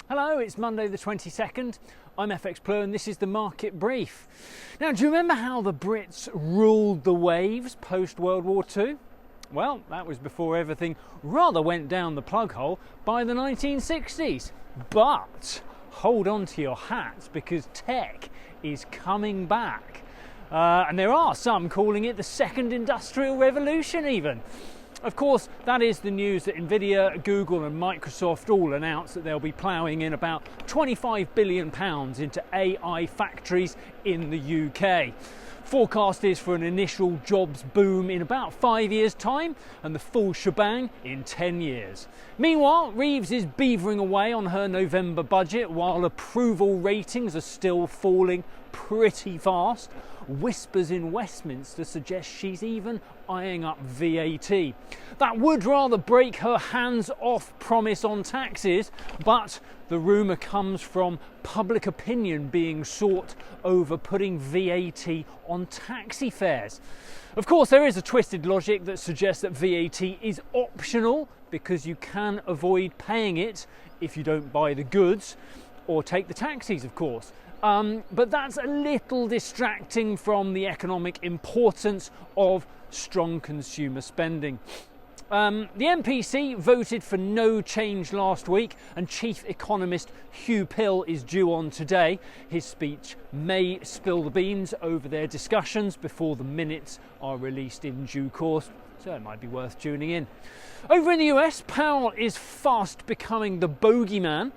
Hello, it's Monday the 22nd. I'm FxPlew and this is the market brief. Now, do you remember how the Brits ruled the waves post-World War II? Well, that was before everything rather went down the plug hole by the 1960s. But hold on to your hats because tech is coming back. And there are some calling it the second industrial revolution even. Of course, that is the news that Nvidia, Google and Microsoft all announced that they'll be ploughing in about £25 billion into AI factories in the UK. Forecast is for an initial jobs boom in about 5 years' time and the full shebang in 10 years. Meanwhile, Reeves is beavering away on her November budget while approval ratings are still falling pretty fast. Whispers in Westminster suggest she's even eyeing up VAT. That would rather break her hands-off promise on taxes, but the rumour comes from public opinion being sought over putting VAT on taxi fares. Of course, there is a twisted logic that suggests that VAT is optional because you can avoid paying it if you don't buy the goods or take the taxis, of course. But that's a little distracting from the economic importance of strong consumer spending. The MPC voted for no change last week and Chief Economist Hugh Pill is due on today. His speech may spill the beans over their discussions before the minutes are released in due course, so it might be worth tuning in. Over in the US, Powell is fast becoming the bogeyman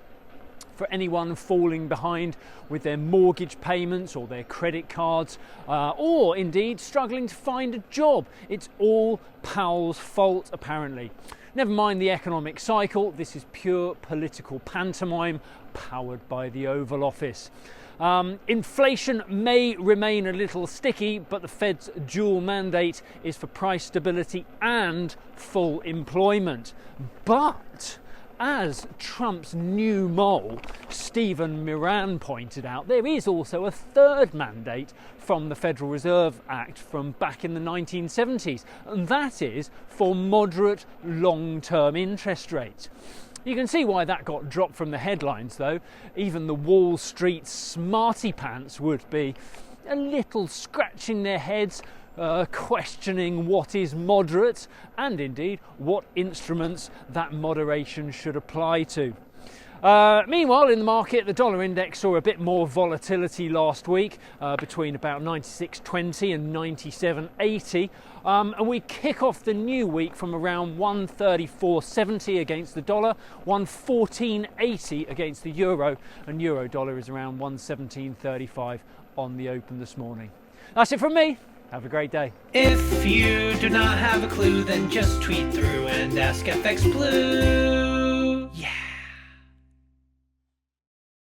for anyone falling behind with their mortgage payments or their credit cards, or indeed struggling to find a job. It's all Powell's fault, apparently. Never mind the economic cycle, this is pure political pantomime powered by the Oval Office. Inflation may remain a little sticky, but the Fed's dual mandate is for price stability and full employment. But as Trump's new mole, Stephen Miran, pointed out, there is also a third mandate from the Federal Reserve Act from back in the 1970s, and that is for moderate long-term interest rates. You can see why that got dropped from the headlines, though. Even the Wall Street smarty pants would be a little scratching their heads, questioning what is moderate and indeed what instruments that moderation should apply to. Meanwhile, in the market, the dollar index saw a bit more volatility last week, between about 96.20 and 97.80, and we kick off the new week from around 134.70 against the dollar, 114.80 against the euro, and euro dollar is around 117.35 on the open this morning. That's it from me. Have a great day. If you do not have a clue, then just tweet through and ask FxPlew.